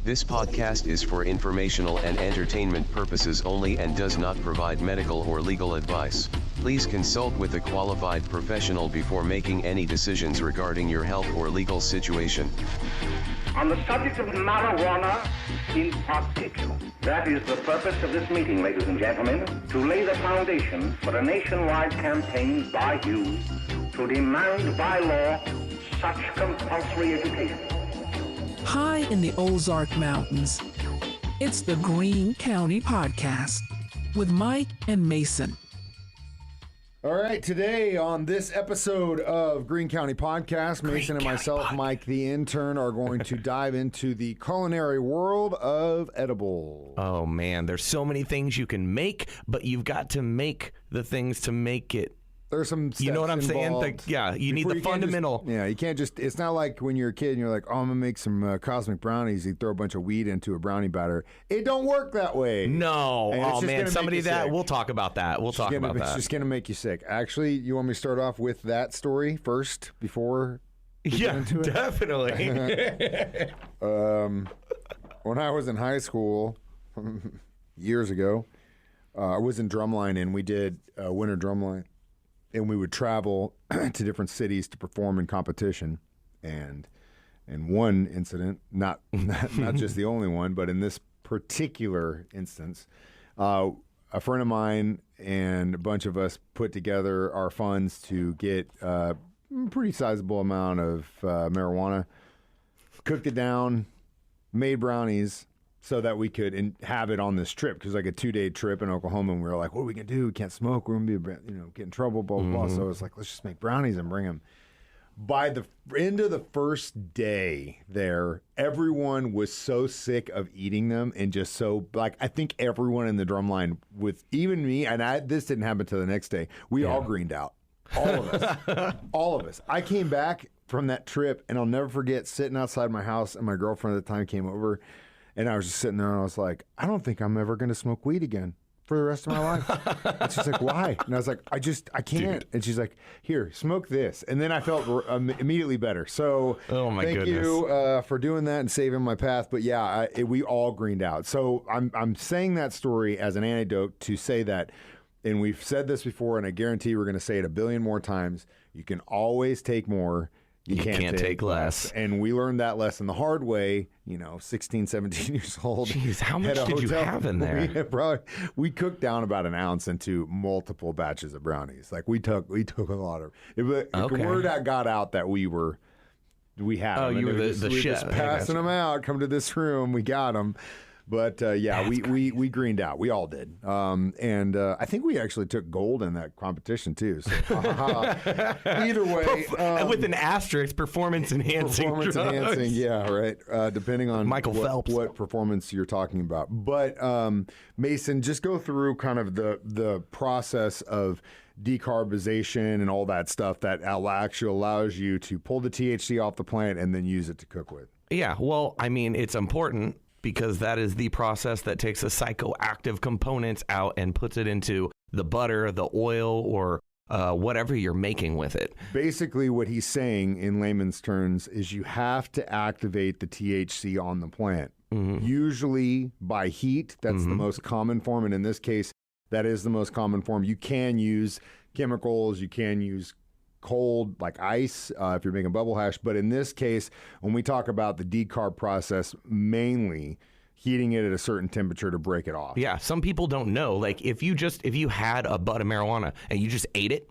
This podcast is for informational and entertainment purposes only and does not provide medical or legal advice. Please consult with a qualified professional before making any decisions regarding your health or legal situation. On the subject of marijuana in particular. That is the purpose of this meeting, ladies and gentlemen, to lay the foundation for a nationwide campaign by you to demand by law such compulsory education. High in the Ozark Mountains, it's the Greene County Podcast with Mike and Mason. All right, today on this episode of Greene County Podcast, Mason and myself, Mike the intern, are going to dive into the culinary world of edibles. Oh, man, there's so many things you can make, but you've got to make the things to make it. There's some steps You know what I'm involved. saying? You need the fundamental. You can't just, it's not like when you're a kid and you're like, oh, I'm going to make some cosmic brownies. You throw a bunch of weed into a brownie batter. It don't work that way. No. Oh, man, we'll talk about that. It's just going to make you sick. Actually, you want me to start off with that story first before we get into it? Definitely. When I was in high school, years ago, I was in drumline and we did winter drumline. And we would travel to different cities to perform in competition. And in one incident, not just the only one, but in this particular instance, a friend of mine and a bunch of us put together our funds to get a pretty sizable amount of marijuana, cooked it down, made brownies, so that we could have it on this trip, because like a 2-day trip in Oklahoma, and we were like, what are we going to do? We can't smoke. We're going to be, get in trouble, blah, blah, blah. So I was like, let's just make brownies and bring them. By the end of the first day there, everyone was so sick of eating them and just so, like, I think everyone in the drumline, with even me, and this didn't happen till the next day, we all greened out. All of us. All of us. I came back from that trip, and I'll never forget sitting outside my house, and my girlfriend at the time came over. And I was just sitting there and I was like, I don't think I'm ever going to smoke weed again for the rest of my life. And she's like, why? And I was like, I can't. Dude. And she's like, here, smoke this. And then I felt immediately better. So thank you for doing that and saving my path. But yeah, we all greened out. So I'm saying that story as an anecdote to say that, and we've said this before, and I guarantee we're going to say it a billion more times, you can always take more. You can't take less. And we learned that lesson the hard way, 16, 17 years old. Jeez, how much did you have in there? We cooked down about an ounce into multiple batches of brownies. Like we took a lot of it. The word that got out that we had them. Oh, you were the chef. Just passing them out. Come to this room. We got them. But we greened out. We all did. And I think we actually took gold in that competition too. So either way, with an asterisk, performance enhancing. Performance enhancing, yeah, right. Depending on Michael Phelps, what performance you're talking about. But Mason, just go through kind of the process of decarbonization and all that stuff that actually allows you to pull the THC off the plant and then use it to cook with. Yeah, well, I mean, it's important, because that is the process that takes the psychoactive components out and puts it into the butter, the oil, or whatever you're making with it. Basically, what he's saying in layman's terms is you have to activate the THC on the plant. Mm-hmm. Usually by heat, that's the most common form. And in this case, that is the most common form. You can use chemicals, you can use cold, like ice, if you're making bubble hash. But in this case, when we talk about the decarb process, mainly heating it at a certain temperature to break it off. Yeah, some people don't know. Like if you had a bud of marijuana and you just ate it,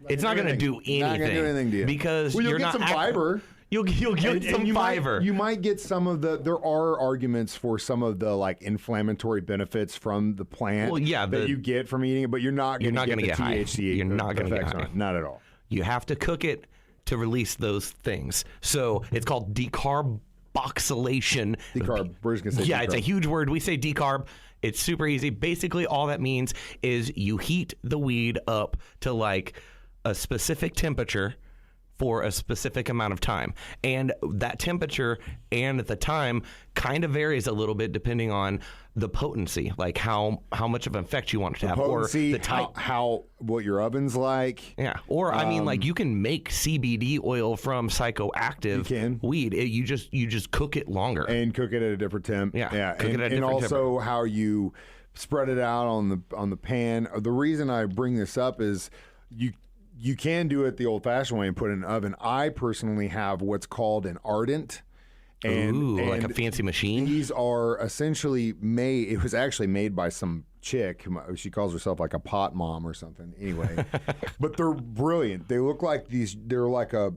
it's not going to do anything. Not going to do anything to you. Because you'll get some fiber. You'll get some fiber. You might get some of there are arguments for some of the like inflammatory benefits from the plant that you get from eating it, but you're not going to get the THC. You're not going to get high. Not at all. You have to cook it to release those things. So it's called decarboxylation. Decarb. We're just going to say decarb. It's a huge word. We say decarb. It's super easy. Basically, all that means is you heat the weed up to like a specific temperature for a specific amount of time. And that temperature and the time kind of varies a little bit depending on the potency, like how much of an effect you want it to have, potency, or the type. how what your oven's like. Yeah. Or I mean, like, you can make CBD oil from psychoactive weed. You just cook it longer And cook it at a different temp. Yeah. Cook it at a different also how you spread it out on the pan. The reason I bring this up is you can do it the old-fashioned way and put it in an oven. I personally have what's called an ardent. And like a fancy machine? These are essentially made, it was actually made by some chick. She calls herself like a pot mom or something. Anyway, but they're brilliant. They look like they're like a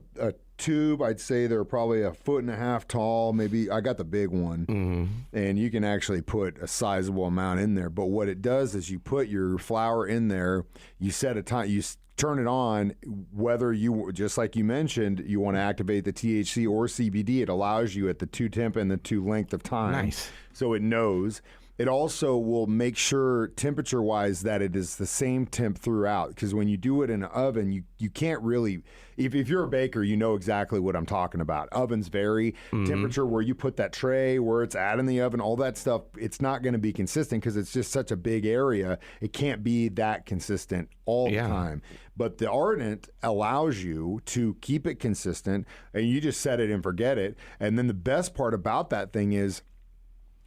tube. I'd say they're probably 1.5 feet tall. Maybe I got the big one. And you can actually put a sizable amount in there. But what it does is you put your flour in there, you set a time, you turn it on, whether you, just like you mentioned, you want to activate the THC or CBD. It allows you at the 2 temp and the 2 length of time. Nice. So it knows. It also will make sure temperature-wise that it is the same temp throughout. Because when you do it in an oven, you can't really, if you're a baker, you know exactly what I'm talking about. Ovens vary. Temperature where you put that tray, where it's at in the oven, all that stuff, it's not going to be consistent because it's just such a big area. It can't be that consistent all the time. But the Ardent allows you to keep it consistent, and you just set it and forget it. And then the best part about that thing is,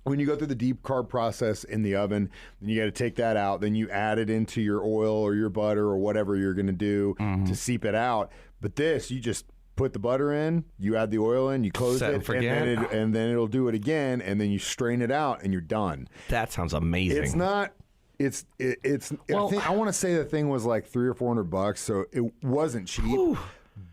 when you go through the deep carb process in the oven, then you got to take that out. Then you add it into your oil or your butter or whatever you're going to do to seep it out. But this, you just put the butter in, you add the oil in, you close Set it, and forget. and then it'll do it again, and then you strain it out, and you're done. That sounds amazing. It's not. Well, I want to say the thing was like $300 or $400, so it wasn't cheap. Whew.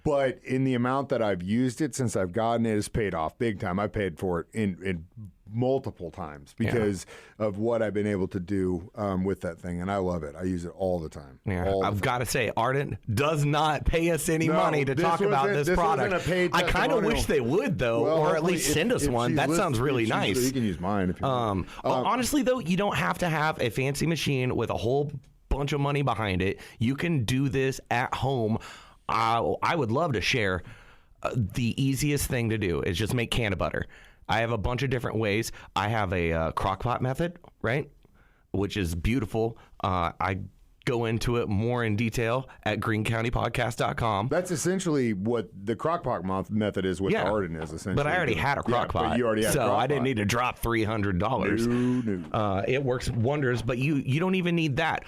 But in the amount that I've used it since I've gotten it, it's paid off big time. I paid for it in multiple times because of what I've been able to do with that thing, and I love it. I use it all the time. Yeah, I've got to say, Ardent does not pay us any money to talk about this product. I kind of wish they would, though, or at least send us one. That sounds really nice. You can use mine if you want. Honestly, though, you don't have to have a fancy machine with a whole bunch of money behind it. You can do this at home. I would love to share the easiest thing to do is just make can of butter. I have a bunch of different ways. I have a crock pot method, right, which is beautiful. I go into it more in detail at greencountypodcast.com. That's essentially what the crock pot method is, what the Arden is, essentially. But I already had a crock pot, but you already had so I didn't pot. need to drop $300. No. It works wonders, but you don't even need that.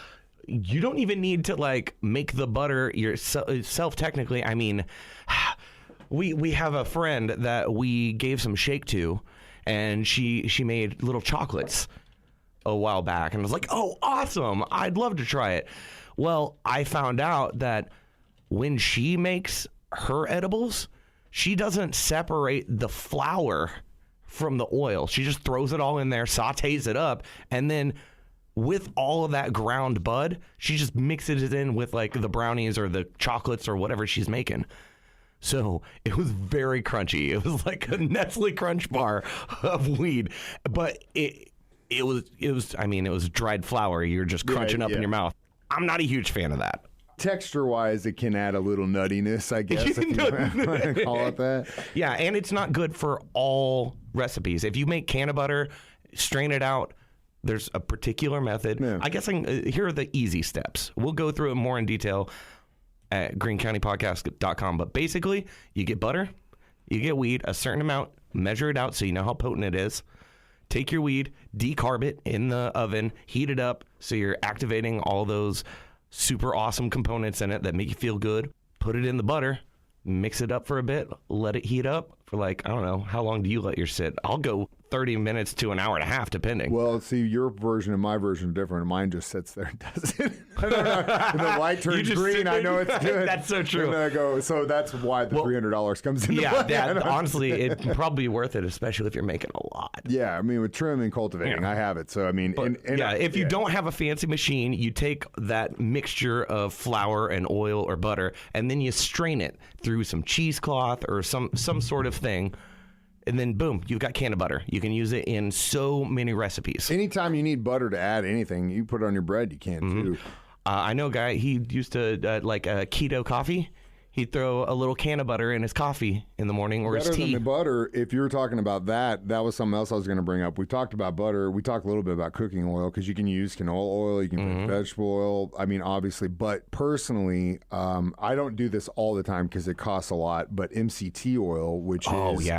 You don't even need to like make the butter yourself. Technically, I mean, we have a friend that we gave some shake to, and she made little chocolates a while back, and I was like, oh, awesome! I'd love to try it. Well, I found out that when she makes her edibles, she doesn't separate the flour from the oil. She just throws it all in there, sautés it up, and then with all of that ground bud, she just mixes it in with like the brownies or the chocolates or whatever she's making. So it was very crunchy. It was like a Nestle Crunch bar of weed, but it was dried flour. You're just crunching up in your mouth. I'm not a huge fan of that. Texture-wise, it can add a little nuttiness, I guess, if you want to call it that. Yeah, and it's not good for all recipes. If you make can of butter, strain it out. There's a particular method. Yeah. I guess here are the easy steps. We'll go through it more in detail at greencountypodcast.com. But basically, you get butter, you get weed, a certain amount, measure it out so you know how potent it is. Take your weed, decarb it in the oven, heat it up so you're activating all those super awesome components in it that make you feel good. Put it in the butter, mix it up for a bit, let it heat up for like, I don't know, how long do you let yours sit? I'll go 30 minutes to an hour and a half, depending. Well, see, your version and my version are different. Mine just sits there and does it. I don't know. When the light turns green, I know it's good. That's so true. And I go, so that's why the $300 comes into play. Yeah, honestly, it'd probably be worth it, especially if you're making a lot. Yeah, I mean, with trim and cultivating, I have it. So, I mean, if you don't have a fancy machine, you take that mixture of flour and oil or butter, and then you strain it through some cheesecloth or some sort of thing. And then, boom, you've got can of butter. You can use it in so many recipes. Anytime you need butter to add anything, you put it on your bread, you can, too. I know a guy, he used to, like keto coffee. He'd throw a little can of butter in his coffee in the morning or his Better tea. than the butter, if you were talking about that was something else I was going to bring up. We talked about butter. We talked a little bit about cooking oil because you can use canola oil, you can put vegetable oil. I mean, obviously, but personally, I don't do this all the time because it costs a lot. But MCT oil, which is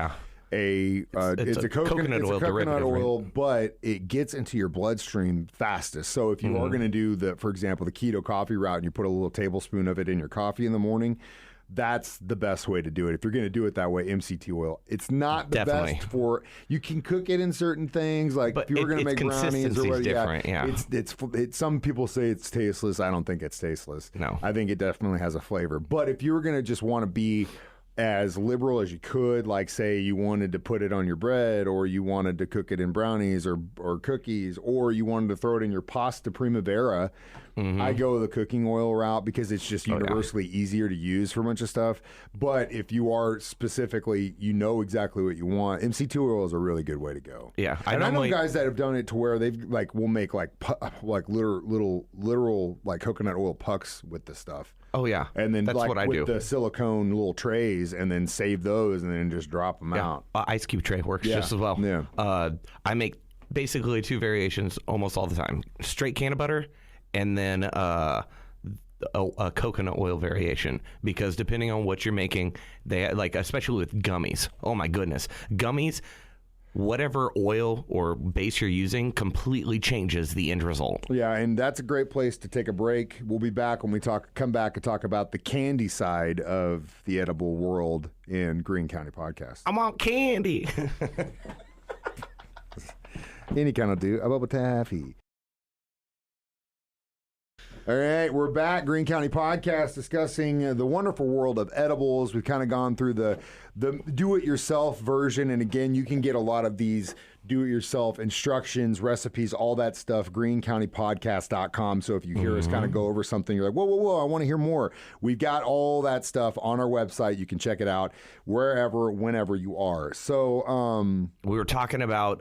it's a coconut oil derivative, but it gets into your bloodstream fastest. So if you are going to do for example, the keto coffee route, and you put a little tablespoon of it in your coffee in the morning, that's the best way to do it. If you're going to do it that way, MCT oil. It's not the best for. You can cook it in certain things, like if you were going to make brownies or whatever. It's some people say it's tasteless. I don't think it's tasteless. No, I think it definitely has a flavor. But if you were going to just want to be as liberal as you could, like say you wanted to put it on your bread, or you wanted to cook it in brownies or cookies, or you wanted to throw it in your pasta primavera, I go the cooking oil route because it's just universally easier to use for a bunch of stuff. But if you are specifically, you know exactly what you want, MCT oil is a really good way to go. Yeah, I know guys that have done it to where they've will make like literal like coconut oil pucks with the stuff. Oh yeah, and then that's like what I do. The silicone little trays, and then save those, and then just drop them out. Ice cube tray works just as well. Yeah. I make basically 2 variations almost all the time: straight can of butter, and then a coconut oil variation. Because depending on what you're making, they like, especially with gummies. Oh my goodness, gummies. Whatever oil or base you're using completely changes the end result. Yeah, and that's a great place to take a break. We'll be back when we come back and talk about the candy side of the edible world in Greene County Podcast. I want candy. Any kind of do. A bubble taffy. All right, we're back, Greene County Podcast, discussing the wonderful world of edibles. We've kind of gone through the do-it-yourself version, and again, you can get a lot of these do-it-yourself instructions, recipes, all that stuff, greencountypodcast.com. So if you hear us kind of go over something, you're like, whoa, I want to hear more. We've got all that stuff on our website. You can check it out wherever, whenever you are. So we were talking about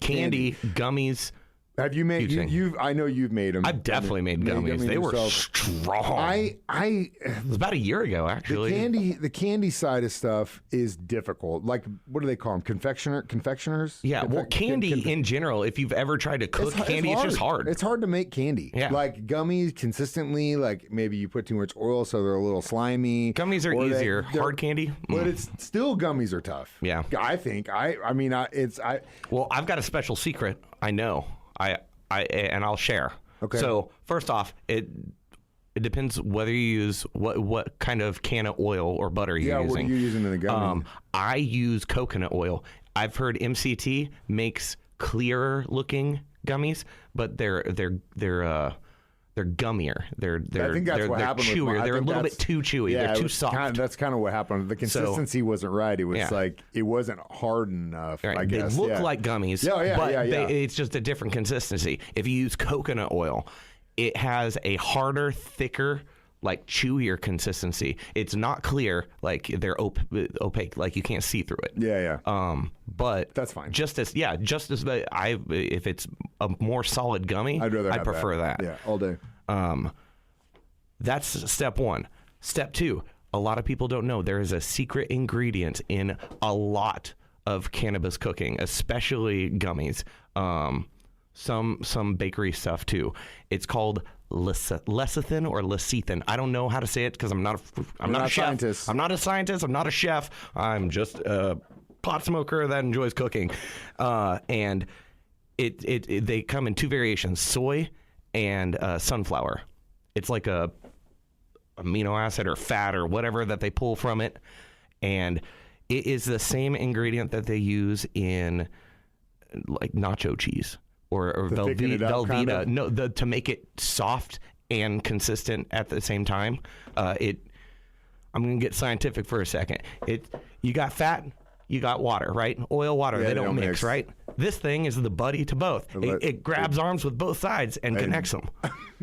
candy, gummies. Have you made? I know you've made them. I've definitely made gummies. They were strong. It was about a year ago, actually. The candy side of stuff is difficult. Like, what do they call them? Confectioners? Yeah. Well, candy in general. If you've ever tried to cook candy, it's just hard. It's hard to make candy. Yeah. Like gummies consistently. Like maybe you put too much oil, so they're a little slimy. Gummies are easier. Hard candy, but it's still gummies are tough. Yeah. I think. Well, I've got a special secret. I know. And I'll share. Okay. So first off, it depends whether you use what kind of can of oil or butter you're using. What are you using in the gummy? I use coconut oil. I've heard MCT makes clearer looking gummies, but they're gummier. I think that's what happened chewier. They're a little bit too chewy. Yeah, they're too soft. That's kind of what happened. The consistency wasn't right. It was like it wasn't hard enough. Right. I guess they look like gummies. But it's just a different consistency. If you use coconut oil, it has a harder, thicker, like chewier consistency. It's not clear, like they're opaque, like you can't see through it. Yeah. But that's fine. If it's a more solid gummy, I'd prefer that. Yeah, all day. That's step 1. Step 2, a lot of people don't know there is a secret ingredient in a lot of cannabis cooking, especially gummies. Some bakery stuff too. It's called lecithin or lecithin. I don't know how to say it because I'm not a chef. Scientist. I'm not a scientist. I'm not a chef. I'm just a pot smoker that enjoys cooking. And they come in 2 variations: soy and sunflower. It's like a amino acid or fat or whatever that they pull from it, and it is the same ingredient that they use in like nacho cheese. Or Velveeta. No, to make it soft and consistent at the same time. I'm going to get scientific for a second. You got fat, you got water, right? Oil, water, they don't mix, right? This thing is the buddy to both. It grabs arms with both sides and connects them.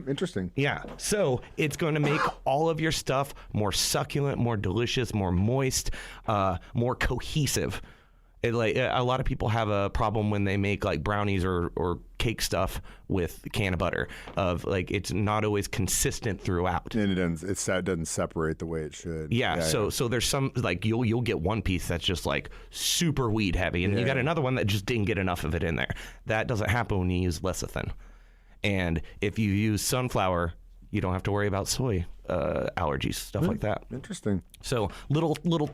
Interesting. Yeah. So it's going to make all of your stuff more succulent, more delicious, more moist, more cohesive. A lot of people have a problem when they make like brownies or cake stuff with a can of butter. Of like, it's not always consistent throughout. And it doesn't separate the way it should. Yeah. So there's some like you'll get one piece that's just like super weed heavy, and you got another one that just didn't get enough of it in there. That doesn't happen when you use lecithin. And if you use sunflower, you don't have to worry about soy allergies, stuff like that. Interesting. So little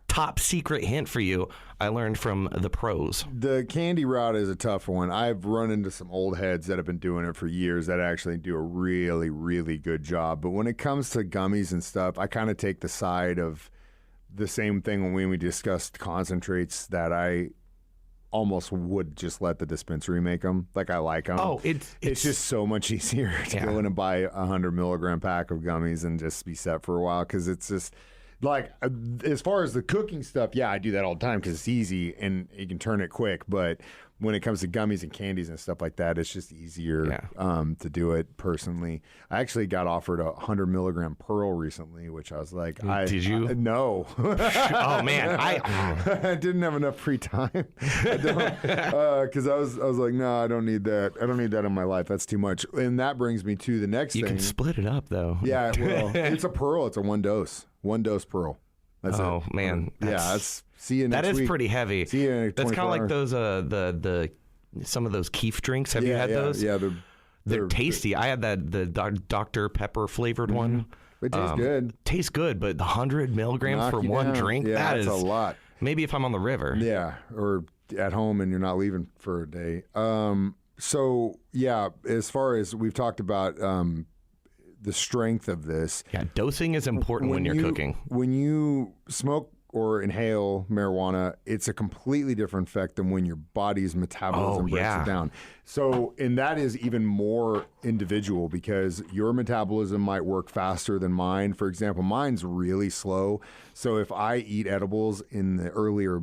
top secret hint for you, I learned from the pros. The candy route is a tough one. I've run into some old heads that have been doing it for years that actually do a really, really good job. But when it comes to gummies and stuff, I kind of take the side of the same thing when we discussed concentrates, that I almost would just let the dispensary make them. Like, I like them. Oh, it's just so much easier to go in and buy a 100 milligram pack of gummies and just be set for a while, because it's just like, as far as the cooking stuff, yeah, I do that all the time because it's easy and you can turn it quick. But when it comes to gummies and candies and stuff like that, it's just easier to do it personally. I actually got offered a 100 milligram Pearl recently, which I was like, Did you? No. Oh man, I didn't have enough free time. Because I was like, no, I don't need that. I don't need that in my life. That's too much. And that brings me to the next thing. You can split it up though. Yeah, well, it's a Pearl. It's a one dose Pearl. That's it. Man, that's see you next week. That is pretty heavy. See you in That's kind of 24 like those the some of those Keef drinks. Have you had those? Yeah, they're tasty. I had the Dr. Pepper flavored one. It tastes good. Tastes good, but the 100 milligrams Knock for you one down. drink, Yeah, that is a lot. Maybe if I'm on the river. Yeah, or at home and you're not leaving for a day. So yeah, as far as we've talked about the strength of this. Yeah, dosing is important when you're cooking. When you smoke or inhale marijuana, it's a completely different effect than when your body's metabolism breaks it down. So, and that is even more individual, because your metabolism might work faster than mine. For example, mine's really slow. So if I eat edibles in the early or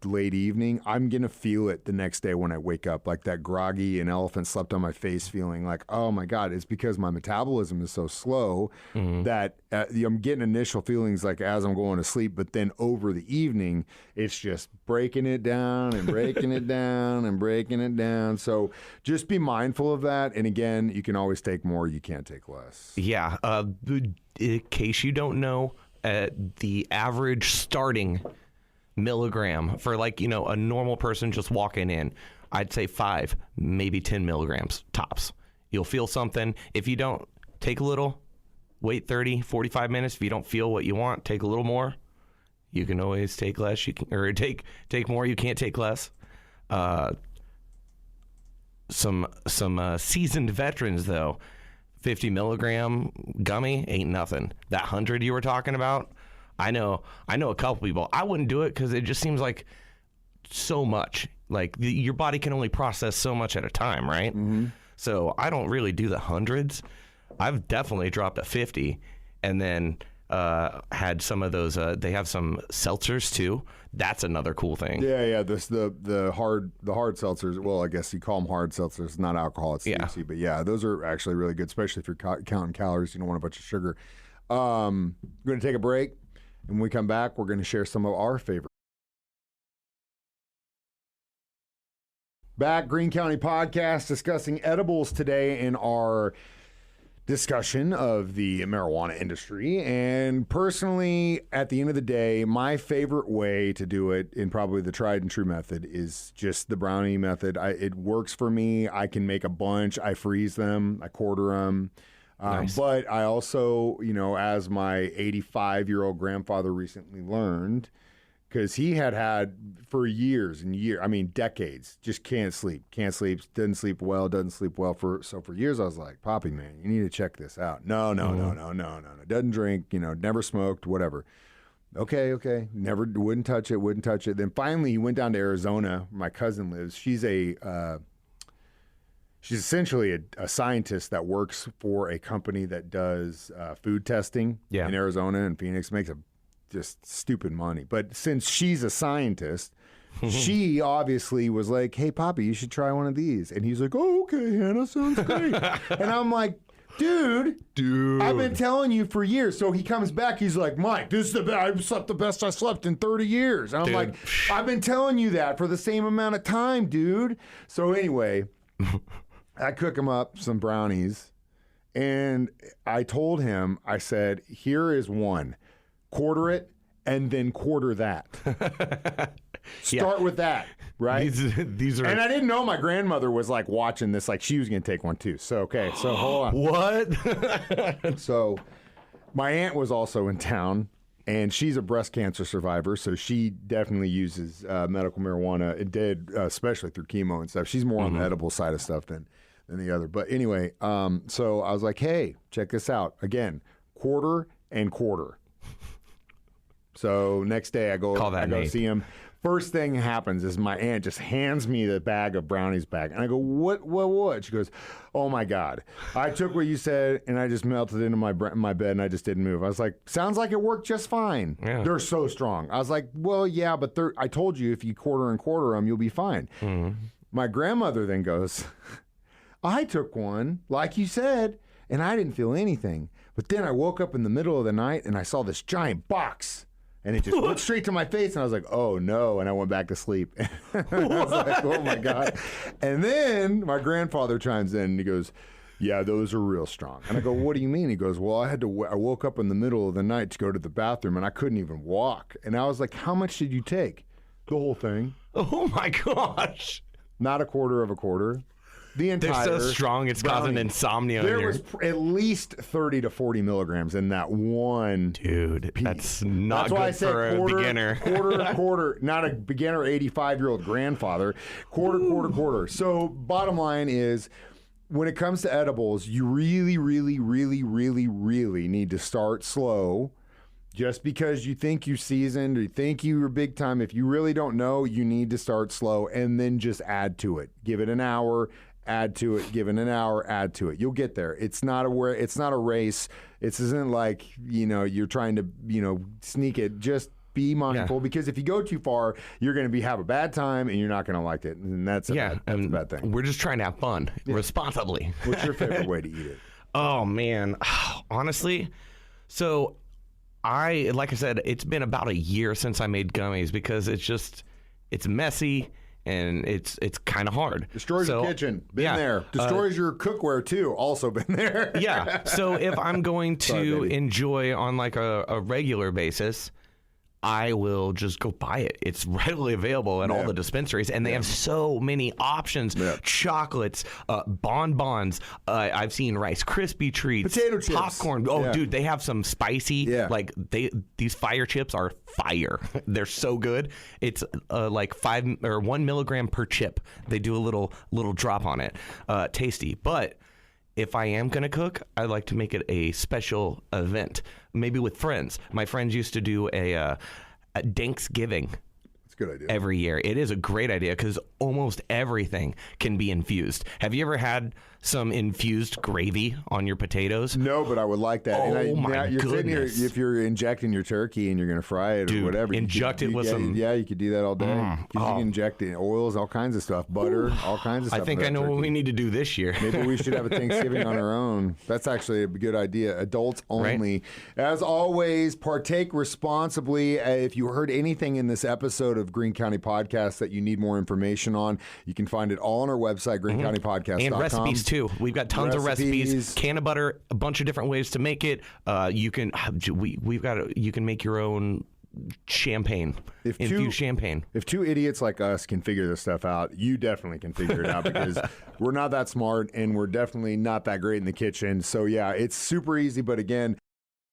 late evening, I'm going to feel it the next day when I wake up, like that groggy and elephant slept on my face feeling, like, oh my God, it's because my metabolism is so slow that I'm getting initial feelings like as I'm going to sleep, but then over the evening, it's just breaking it down and breaking it down and breaking it down. So just be mindful of that. And again, you can always take more, you can't take less. Yeah. In case you don't know, the average starting milligram for a normal person just walking in, I'd say 5, maybe 10 milligrams tops. You'll feel something. If you don't, take a little, wait 30, 45 minutes. If you don't feel what you want, take a little more. You can always take less. You can, or take more. You can't take less. Some seasoned veterans though, 50 milligram gummy ain't nothing. That 100 you were talking about, I know a couple people. I wouldn't do it because it just seems like so much. Like your body can only process so much at a time, right? Mm-hmm. So I don't really do the hundreds. I've definitely dropped a 50, and then had some of those. They have some seltzers too. That's another cool thing. Yeah. The hard seltzers. Well, I guess you call them hard seltzers. It's not alcohol. It's THC. But yeah, those are actually really good, especially if you're counting calories. You don't want a bunch of sugar. We're going to take a break, and when we come back, we're going to share some of our favorites. Back, Greene County Podcast, discussing edibles today in our discussion of the marijuana industry. And personally, at the end of the day, my favorite way to do it, in probably the tried and true method, is just the brownie method. It works for me. I can make a bunch. I freeze them. I quarter them. Nice. But I also, as my 85-year-old grandfather recently learned, because he had for years and decades, just can't sleep, doesn't sleep well. For years I was like, Poppy, man, you need to check this out. No, doesn't drink, never smoked, whatever. Okay, never, wouldn't touch it. Then finally he went down to Arizona, where my cousin lives. She's essentially a scientist that works for a company that does food testing in Arizona and Phoenix. Makes just stupid money. But since she's a scientist, she obviously was like, hey, Poppy, you should try one of these. And he's like, oh, okay, Hannah, sounds great. And I'm like, dude, I've been telling you for years. So he comes back, he's like, Mike, this is I slept the best I slept in 30 years. And I'm like, I've been telling you that for the same amount of time, dude. So anyway, I cook him up some brownies, and I told him, I said, here is one. Quarter it, and then quarter that. Start with that, right? These are. And I didn't know my grandmother was like watching this, like she was going to take one too. So, okay, so hold on. What? So, my aunt was also in town, and she's a breast cancer survivor, so she definitely uses medical marijuana. It did, especially through chemo and stuff. She's more on the edible side of stuff than the other. But anyway, so I was like, hey, check this out. Again, quarter and quarter. So next day I go see him. First thing happens is my aunt just hands me the bag of brownies back. And I go, what? She goes, oh, my God. I took what you said, and I just melted into my bed, and I just didn't move. I was like, sounds like it worked just fine. Yeah. They're so strong. I was like, well, yeah, but I told you if you quarter and quarter them, you'll be fine. Mm-hmm. My grandmother then goes, I took one, like you said, and I didn't feel anything. But then I woke up in the middle of the night, and I saw this giant box. And it just went straight to my face, and I was like, oh, no. And I went back to sleep. I was like, oh, my God. And then my grandfather chimes in, and he goes, yeah, those are real strong. And I go, what do you mean? He goes, well, I woke up in the middle of the night to go to the bathroom, and I couldn't even walk. And I was like, how much did you take? The whole thing. Oh, my gosh. Not a quarter of a quarter. The entire. They're so strong, it's causing insomnia. There was at least 30 to 40 milligrams in that one. Dude, that's not good why I said for a beginner. Quarter, not a beginner 85-year-old grandfather. Quarter. So bottom line is, when it comes to edibles, you really, really, really, really, really need to start slow. Just because you think you're seasoned or you think you're big time, if you really don't know, you need to start slow and then just add to it. Give it an hour. Add to it, give it an hour, add to it. You'll get there. It's not a race. It isn't like, you're trying to, sneak it. Just be mindful because if you go too far, you're going to have a bad time and you're not going to like it. And that's a bad thing. We're just trying to have fun responsibly. What's your favorite way to eat it? Oh, man. Honestly, so like I said, it's been about a year since I made gummies because it's messy. And it's kind of hard. Destroys your kitchen. Been there. Destroys your cookware, too. Also been there. Yeah. So if I'm going to enjoy on like a regular basis, I will just go buy it. It's readily available at all the dispensaries, and they have so many options. Yeah. Chocolates, bonbons. I've seen Rice Krispie treats, potato chips, popcorn. Oh, dude, they have some spicy. Yeah. Like these fire chips are fire. They're so good. It's like 5 or 1 milligram per chip. They do a little drop on it. Tasty, but. If I am going to cook, I like to make it a special event, maybe with friends. My friends used to do a Thanksgiving. That's a good idea. Every year. It is a great idea because almost everything can be infused. Have you ever had some infused gravy on your potatoes? No, but I would like that. Oh, my goodness. Sitting here, if you're injecting your turkey and you're going to fry it or whatever. Inject it with some... Yeah, you could do that all day. You can inject it, oils, all kinds of stuff, butter, all kinds of stuff. I think I know what we need to do this year. Maybe we should have a Thanksgiving on our own. That's actually a good idea. Adults only. Right? As always, partake responsibly. If you heard anything in this episode of Greene County Podcast that you need more information on, you can find it all on our website, greencountypodcast.com. And recipes, too. We've got tons of recipes, can of butter, a bunch of different ways to make it. You can make your own champagne, infused champagne. If two idiots like us can figure this stuff out, you definitely can figure it out because we're not that smart and we're definitely not that great in the kitchen. So yeah, it's super easy. But again,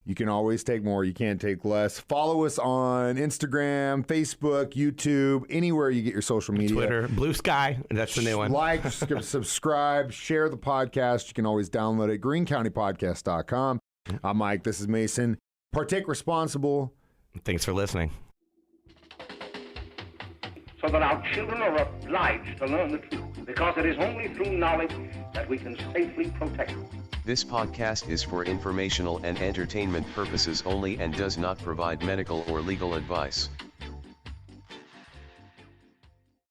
you can always take more. You can't take less. Follow us on Instagram, Facebook, YouTube, anywhere you get your social media. Twitter, Blue Sky. That's the new one. Like, subscribe, share the podcast. You can always download it. greencountypodcast.com. I'm Mike. This is Mason. Partake responsible. Thanks for listening. So that our children are obliged to learn the truth, because it is only through knowledge that we can safely protect them. This podcast is for informational and entertainment purposes only and does not provide medical or legal advice.